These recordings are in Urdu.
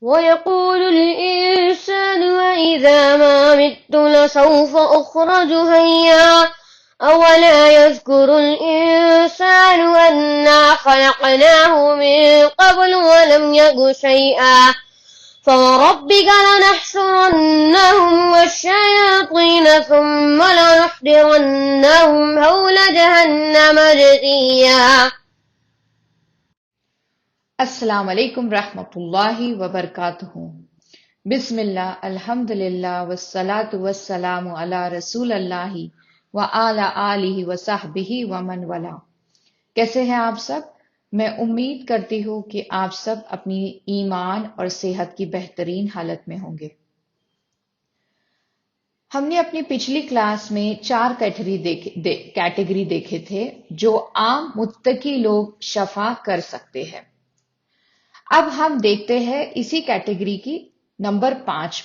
ويقول الإنسان وإذا ما مت لسوف أخرج حيا أولا يذكر الإنسان أنا خلقناه من قبل ولم يك شيئا فوربك لنحشرنهم والشياطين ثم لنحضرنهم حول جهنم جثيا. السلام علیکم ورحمۃ اللہ وبرکاتہ۔ بسم اللہ، الحمد للہ، والصلاة والسلام علی رسول اللہ وعلی آلہ وصحبہ ومن والا۔ کیسے ہیں آپ سب؟ میں امید کرتی ہوں کہ آپ سب اپنی ایمان اور صحت کی بہترین حالت میں ہوں گے۔ ہم نے اپنی پچھلی کلاس میں 4 کیٹیگری دیکھے تھے جو عام متقی لوگ شفا کر سکتے ہیں۔ اب ہم دیکھتے ہیں اسی کیٹیگری کی نمبر 5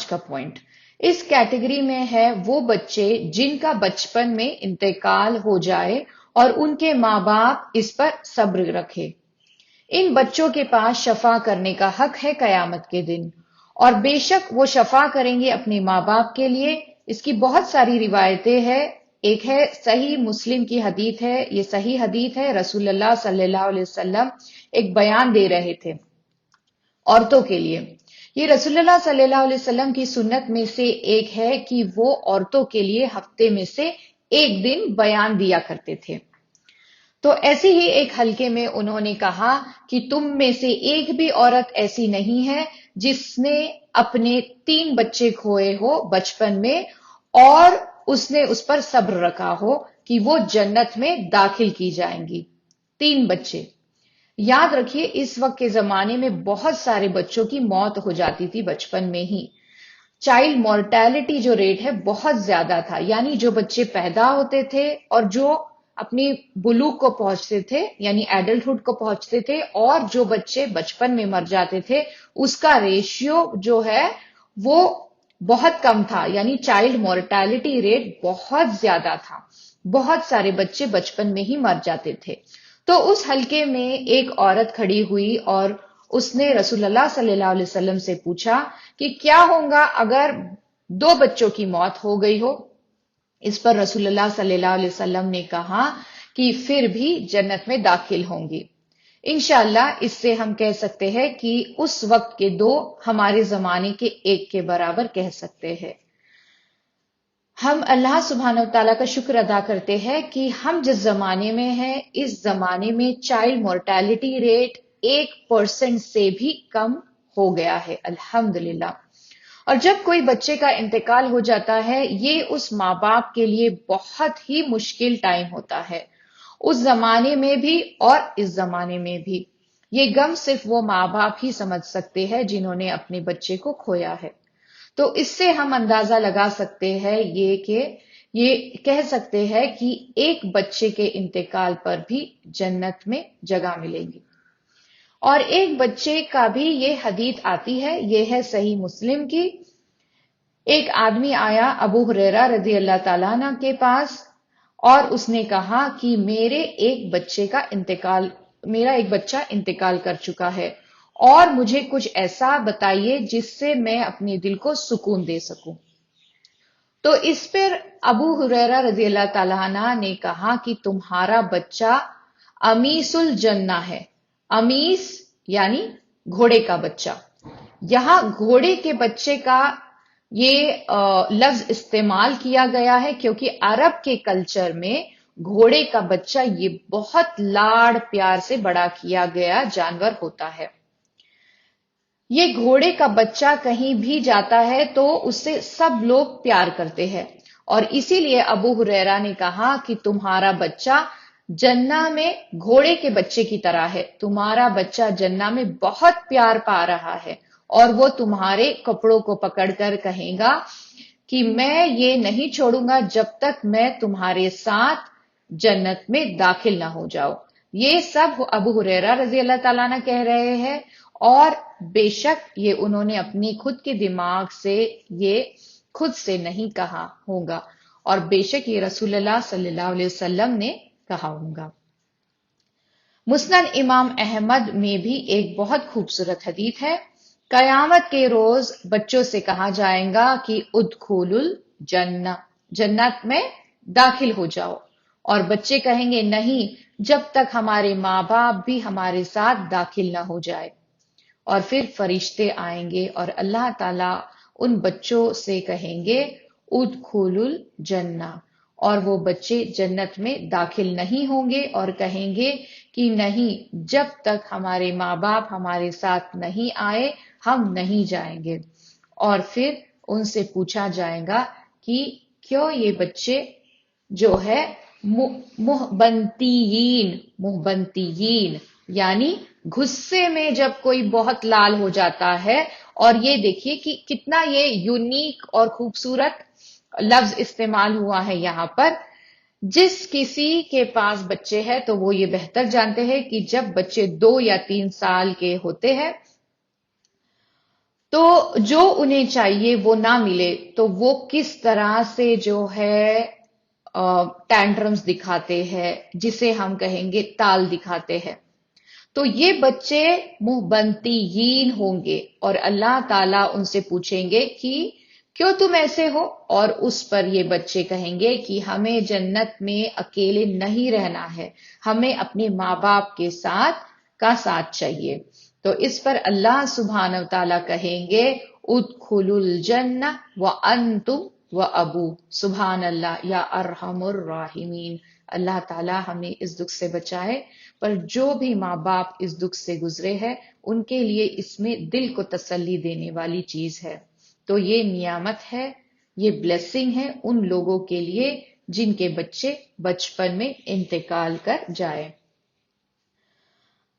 کا پوائنٹ۔ اس کیٹیگری میں ہے وہ بچے جن کا بچپن میں انتقال ہو جائے اور ان کے ماں باپ اس پر صبر رکھے۔ ان بچوں کے پاس شفا کرنے کا حق ہے قیامت کے دن، اور بے شک وہ شفا کریں گے اپنے ماں باپ کے لیے۔ اس کی بہت ساری روایتیں ہیں۔ ایک ہے صحیح مسلم کی حدیث ہے، یہ صحیح حدیث ہے۔ رسول اللہ صلی اللہ علیہ وسلم ایک بیان دے رہے تھے عورتوں کے لیے۔ یہ رسول اللہ صلی اللہ علیہ وسلم کی سنت میں سے ایک ہے کہ وہ عورتوں کے لیے ہفتے میں سے ایک دن بیان دیا کرتے تھے۔ تو ایسی ہی ایک حلقے میں انہوں نے کہا کہ تم میں سے ایک بھی عورت ایسی نہیں ہے جس نے اپنے 3 بچے کھوئے ہو بچپن میں اور اس نے اس پر صبر رکھا ہو کہ وہ جنت میں داخل کی جائیں گی۔ 3 بچے۔ یاد رکھیے اس وقت کے زمانے میں بہت سارے بچوں کی موت ہو جاتی تھی بچپن میں ہی۔ چائلڈ مورٹیلٹی جو ریٹ ہے بہت زیادہ تھا، یعنی جو بچے پیدا ہوتے تھے اور جو اپنی بلوغ کو پہنچتے تھے یعنی ایڈلٹہڈ کو پہنچتے تھے، اور جو بچے بچپن میں مر جاتے تھے، اس کا ریشیو جو ہے وہ بہت کم تھا، یعنی چائلڈ مورٹیلٹی ریٹ بہت زیادہ تھا۔ بہت سارے بچے بچپن میں ہی مر جاتے تھے۔ تو اس حلقے میں ایک عورت کھڑی ہوئی اور اس نے رسول اللہ صلی اللہ علیہ وسلم سے پوچھا کہ کیا ہوگا اگر 2 بچوں کی موت ہو گئی ہو؟ اس پر رسول اللہ صلی اللہ علیہ وسلم نے کہا کہ پھر بھی جنت میں داخل ہوں گی۔ انشاءاللہ اس سے ہم کہہ سکتے ہیں کہ اس وقت کے 2 ہمارے زمانے کے 1 کے برابر کہہ سکتے ہیں۔ ہم اللہ سبحانہ وتعالیٰ کا شکر ادا کرتے ہیں کہ ہم جس زمانے میں ہیں اس زمانے میں چائلڈ مورٹیلٹی ریٹ 1% سے بھی کم ہو گیا ہے، الحمدللہ۔ اور جب کوئی بچے کا انتقال ہو جاتا ہے، یہ اس ماں باپ کے لیے بہت ہی مشکل ٹائم ہوتا ہے، اس زمانے میں بھی اور اس زمانے میں بھی۔ یہ غم صرف وہ ماں باپ ہی سمجھ سکتے ہیں جنہوں نے اپنے بچے کو کھویا ہے۔ تو اس سے ہم اندازہ لگا سکتے ہیں یہ کہہ سکتے ہیں کہ ایک بچے کے انتقال پر بھی جنت میں جگہ ملے گی۔ اور ایک بچے کا بھی یہ حدیث آتی ہے، یہ ہے صحیح مسلم کی۔ ایک آدمی آیا ابو ہریرہ رضی اللہ تعالیٰ عنہ کے پاس اور اس نے کہا کہ میرا ایک بچہ انتقال کر چکا ہے اور مجھے کچھ ایسا بتائیے جس سے میں اپنے دل کو سکون دے سکوں۔ تو اس پر ابو ہریرہ رضی اللہ تعالیٰ عنہ نے کہا کہ تمہارا بچہ امیس الجنہ ہے۔ امیس یعنی گھوڑے کا بچہ۔ یہاں گھوڑے کے بچے کا یہ لفظ استعمال کیا گیا ہے کیونکہ عرب کے کلچر میں گھوڑے کا بچہ یہ بہت لاڑ پیار سے بڑا کیا گیا جانور ہوتا ہے۔ یہ گھوڑے کا بچہ کہیں بھی جاتا ہے تو اس سے سب لوگ پیار کرتے ہیں، اور اسی لیے ابو ہریرہ نے کہا کہ تمہارا بچہ جنہ میں گھوڑے کے بچے کی طرح ہے، تمہارا بچہ جنہ میں بہت پیار پا رہا ہے، اور وہ تمہارے کپڑوں کو پکڑ کر کہے گا کہ میں یہ نہیں چھوڑوں گا جب تک میں تمہارے ساتھ جنت میں داخل نہ ہو جاؤ۔ یہ سب ابو ہریرہ رضی اللہ تعالیٰ عنہ کہہ رہے ہیں، اور بے شک یہ انہوں نے اپنی خود کے دماغ سے یہ خود سے نہیں کہا ہوگا، اور بے شک یہ رسول اللہ صلی اللہ علیہ وسلم نے کہا ہوگا۔ مسند امام احمد میں بھی ایک بہت خوبصورت حدیث ہے، قیامت کے روز بچوں سے کہا جائے گا کہ ادخلوا الجنہ، جنت میں داخل ہو جاؤ، اور بچے کہیں گے نہیں جب تک ہمارے ماں باپ بھی ہمارے ساتھ داخل نہ ہو جائے، اور پھر فرشتے آئیں گے اور اللہ تعالیٰ ان بچوں سے کہیں گے ادخلوا الجنہ، اور وہ بچے جنت میں داخل نہیں ہوں گے اور کہیں گے کہ نہیں جب تک ہمارے ماں باپ ہمارے ساتھ نہیں آئے ہم نہیں جائیں گے، اور پھر ان سے پوچھا جائے گا کہ کیوں یہ بچے جو ہے محبنتیین یعنی غصے میں جب کوئی بہت لال ہو جاتا ہے، اور یہ دیکھیے کہ کتنا یہ یونیک اور خوبصورت لفظ استعمال ہوا ہے یہاں پر، جس کسی کے پاس بچے ہیں تو وہ یہ بہتر جانتے ہیں کہ جب بچے 2 یا 3 سال کے ہوتے ہیں تو جو انہیں چاہیے وہ نہ ملے تو وہ کس طرح سے جو ہے ٹینٹرمز دکھاتے ہیں، جسے ہم کہیں گے تال دکھاتے ہیں، تو یہ بچے محبنتیین ہوں گے اور اللہ تعالیٰ ان سے پوچھیں گے کہ کیوں تم ایسے ہو، اور اس پر یہ بچے کہیں گے کہ ہمیں جنت میں اکیلے نہیں رہنا ہے، ہمیں اپنے ماں باپ کے ساتھ چاہیے۔ تو اس پر اللہ سبحانہ و تعالیٰ کہیں گے ادخلوا الجنہ وانتم وابو، سبحان اللہ یا ارحم الراحمین۔ اللہ تعالیٰ ہمیں اس دکھ سے بچائے، پر جو بھی ماں باپ اس دکھ سے گزرے ہیں ان کے لیے اس میں دل کو تسلی دینے والی چیز ہے، تو یہ نعمت ہے، یہ بلیسنگ ہے ان لوگوں کے لیے جن کے بچے بچپن میں انتقال کر جائے۔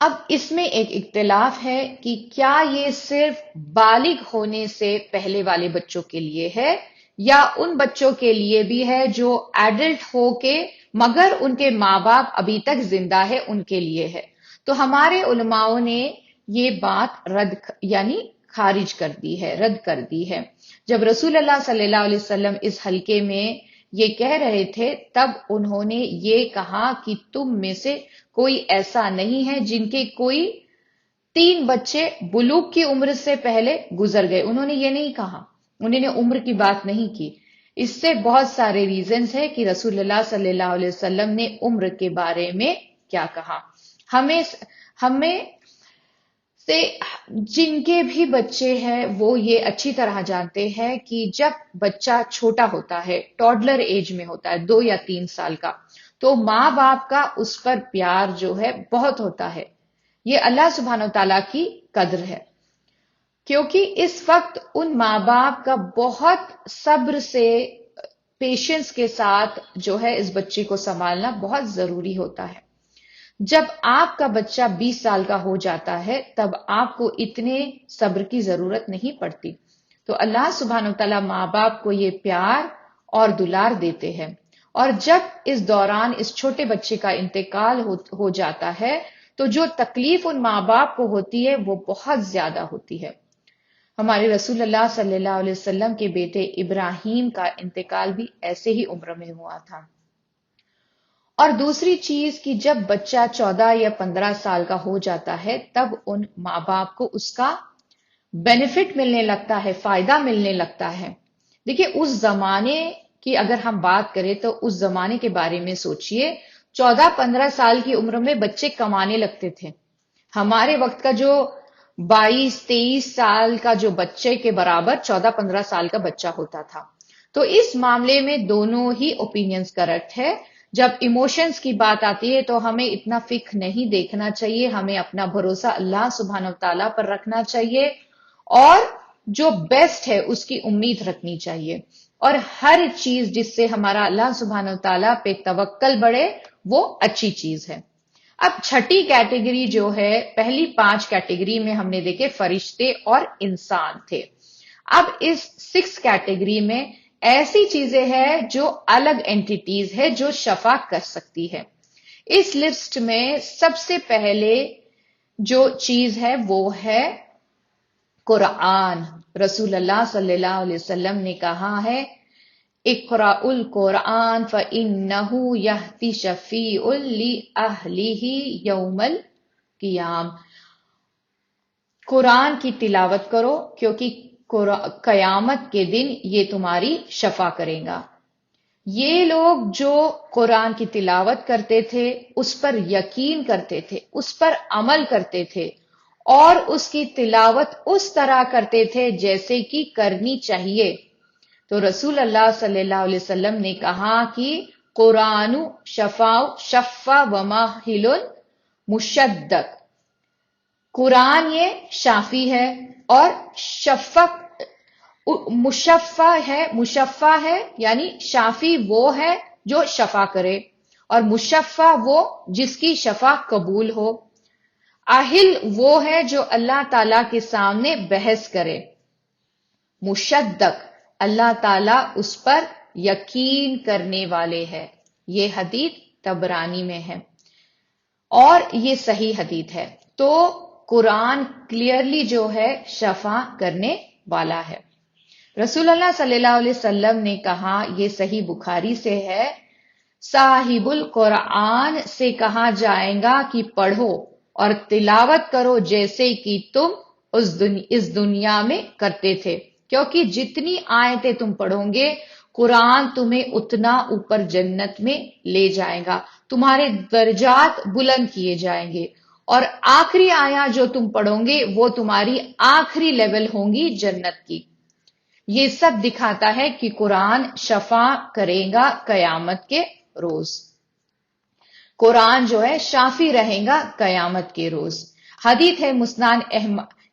اب اس میں ایک اختلاف ہے کہ کیا یہ صرف بالغ ہونے سے پہلے والے بچوں کے لیے ہے یا ان بچوں کے لیے بھی ہے جو ایڈلٹ ہو کے مگر ان کے ماں باپ ابھی تک زندہ ہے ان کے لیے ہے۔ تو ہمارے علماؤں نے یہ بات یعنی خارج کر دی ہے، رد کر دی ہے۔ جب رسول اللہ صلی اللہ علیہ وسلم اس حلقے میں یہ کہہ رہے تھے تب انہوں نے یہ کہا کہ تم میں سے کوئی ایسا نہیں ہے جن کے کوئی 3 بچے بلوغ کی عمر سے پہلے گزر گئے، انہوں نے یہ نہیں کہا، انہوں نے عمر کی بات نہیں کی۔ اس سے بہت سارے ریزنز ہے کہ رسول اللہ صلی اللہ علیہ وسلم نے عمر کے بارے میں کیا کہا۔ ہمیں سے جن کے بھی بچے ہیں وہ یہ اچھی طرح جانتے ہیں کہ جب بچہ چھوٹا ہوتا ہے، ٹوڈلر ایج میں ہوتا ہے 2 یا 3 سال کا، تو ماں باپ کا اس پر پیار جو ہے بہت ہوتا ہے، یہ اللہ سبحانہ و تعالیٰ کی قدر ہے، کیونکہ اس وقت ان ماں باپ کا بہت صبر سے پیشنس کے ساتھ جو ہے اس بچے کو سنبھالنا بہت ضروری ہوتا ہے۔ جب آپ کا بچہ 20 سال کا ہو جاتا ہے تب آپ کو اتنے صبر کی ضرورت نہیں پڑتی، تو اللہ سبحانہ وتعالی ماں باپ کو یہ پیار اور دلار دیتے ہیں، اور جب اس دوران اس چھوٹے بچے کا انتقال ہو جاتا ہے تو جو تکلیف ان ماں باپ کو ہوتی ہے وہ بہت زیادہ ہوتی ہے۔ ہمارے رسول اللہ صلی اللہ علیہ وسلم کے بیٹے ابراہیم کا انتقال بھی ایسے ہی عمر میں ہوا تھا۔ اور دوسری چیز کہ جب بچہ 14 یا 15 سال کا ہو جاتا ہے تب ان ماں باپ کو اس کا بینیفٹ ملنے لگتا ہے، فائدہ ملنے لگتا ہے۔ دیکھیے اس زمانے کی اگر ہم بات کریں تو اس زمانے کے بارے میں سوچئے، 14-15 سال کی عمر میں بچے کمانے لگتے تھے۔ ہمارے وقت کا جو 22-23 سال کا جو بچے کے برابر 14-15 سال کا بچہ ہوتا تھا، تو اس معاملے میں دونوں ہی اوپینینز کریکٹ ہے۔ جب ایموشنز کی بات آتی ہے تو ہمیں اتنا فکر نہیں دیکھنا چاہیے، ہمیں اپنا بھروسہ اللہ سبحانہ وتعالیٰ پر رکھنا چاہیے اور جو بیسٹ ہے اس کی امید رکھنی چاہیے، اور ہر چیز جس سے ہمارا اللہ سبحانہ وتعالیٰ پہ توکل بڑھے وہ اچھی چیز ہے۔ اب چھٹی کیٹیگری جو ہے، پہلی 5 کیٹیگری میں ہم نے دیکھے فرشتے اور انسان تھے، اب اس 6 کیٹیگری میں ایسی چیزیں ہیں جو الگ اینٹیٹیز ہے جو شفا کر سکتی ہے۔ اس لسٹ میں سب سے پہلے جو چیز ہے وہ ہے قرآن۔ رسول اللہ صلی اللہ علیہ وسلم نے کہا ہے اقرأ القرآن فإنه يهدي شفيع لأهله يوم القیام. قرآن کی تلاوت کرو کیونکہ قیامت کے دن یہ تمہاری شفا کرے گا. یہ لوگ جو قرآن کی تلاوت کرتے تھے اس پر یقین کرتے تھے، اس پر عمل کرتے تھے اور اس کی تلاوت اس طرح کرتے تھے جیسے کہ کرنی چاہیے. تو رسول اللہ صلی اللہ علیہ وسلم نے کہا کہ قرآن شفا وماہل مشدق. قرآن یہ شافی ہے اور مشفع ہے یعنی شافی وہ ہے جو شفا کرے اور مشفع وہ جس کی شفا قبول ہو. اہل وہ ہے جو اللہ تعالی کے سامنے بحث کرے. مشدق اللہ تعالیٰ اس پر یقین کرنے والے ہے. یہ حدیث طبرانی میں ہے اور یہ صحیح حدیث ہے. تو قرآن کلیئرلی جو ہے شفا کرنے والا ہے. رسول اللہ صلی اللہ علیہ وسلم نے کہا، یہ صحیح بخاری سے ہے، صاحب القرآن سے کہا جائے گا کہ پڑھو اور تلاوت کرو جیسے کہ تم اس دنیا میں کرتے تھے، کیونکہ جتنی آیتیں تم پڑھو گے قرآن تمہیں اتنا اوپر جنت میں لے جائے گا، تمہارے درجات بلند کیے جائیں گے اور آخری آیات جو تم پڑھو گے وہ تمہاری آخری لیول ہوں گی جنت کی. یہ سب دکھاتا ہے کہ قرآن شفا کرے گا قیامت کے روز. قرآن جو ہے شافی رہے گا قیامت کے روز. حدیث ہے مسند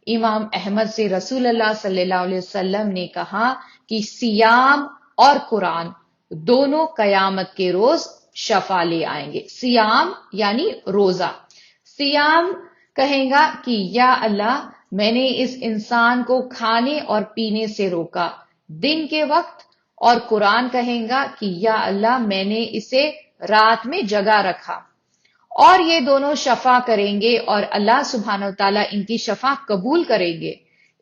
امام احمد سے، رسول اللہ صلی اللہ علیہ وسلم نے کہا کہ سیام اور قرآن دونوں قیامت کے روز شفا لے آئیں گے. سیام یعنی روزہ. سیام کہے گا کہ یا اللہ میں نے اس انسان کو کھانے اور پینے سے روکا دن کے وقت، اور قرآن کہے گا کہ یا اللہ میں نے اسے رات میں جگا رکھا. اور یہ دونوں شفا کریں گے اور اللہ سبحانہ وتعالی ان کی شفا قبول کریں گے.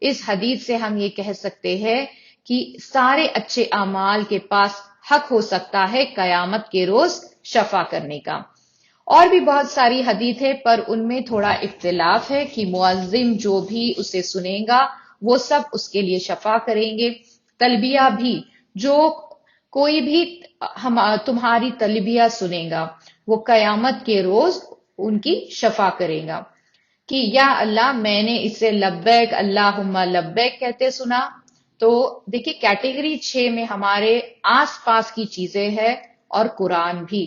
اس حدیث سے ہم یہ کہہ سکتے ہیں کہ سارے اچھے اعمال کے پاس حق ہو سکتا ہے قیامت کے روز شفا کرنے کا. اور بھی بہت ساری حدیث ہے پر ان میں تھوڑا اختلاف ہے کہ معزم جو بھی اسے سنے گا وہ سب اس کے لیے شفا کریں گے. تلبیہ بھی، جو کوئی بھی تمہاری تلبیہ سنے گا وہ قیامت کے روز ان کی شفا کرے گا کہ یا اللہ میں نے اسے لبیک اللہم لبیک کہتے سنا. تو دیکھیں کیٹیگری 6 میں ہمارے آس پاس کی چیزیں ہیں اور قرآن بھی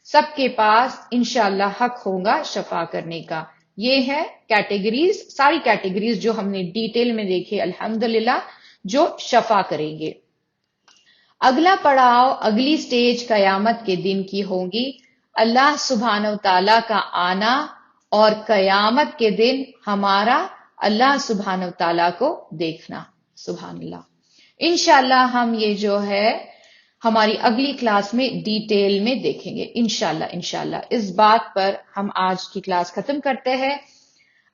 سب کے پاس انشاءاللہ حق ہوگا شفا کرنے کا. یہ ہے کیٹیگریز، ساری کیٹیگریز جو ہم نے ڈیٹیل میں دیکھے الحمدللہ جو شفا کریں گے. اگلا پڑاؤ، اگلی سٹیج قیامت کے دن کی ہوگی اللہ سبحانہ وتعالی کا آنا اور قیامت کے دن ہمارا اللہ سبحانہ وتعالی کو دیکھنا. سبحان اللہ. انشاءاللہ ہم یہ جو ہے ہماری اگلی کلاس میں ڈیٹیل میں دیکھیں گے انشاءاللہ. اس بات پر ہم آج کی کلاس ختم کرتے ہیں.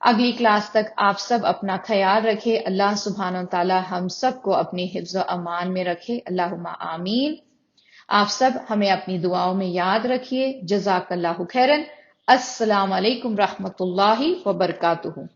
اگلی کلاس تک آپ سب اپنا خیال رکھے. اللہ سبحانہ وتعالی ہم سب کو اپنی حفظ و امان میں رکھے. اللہم آمین. آپ سب ہمیں اپنی دعاؤں میں یاد رکھیے. جزاک اللہ خیرن. السلام علیکم رحمت اللہ وبرکاتہ.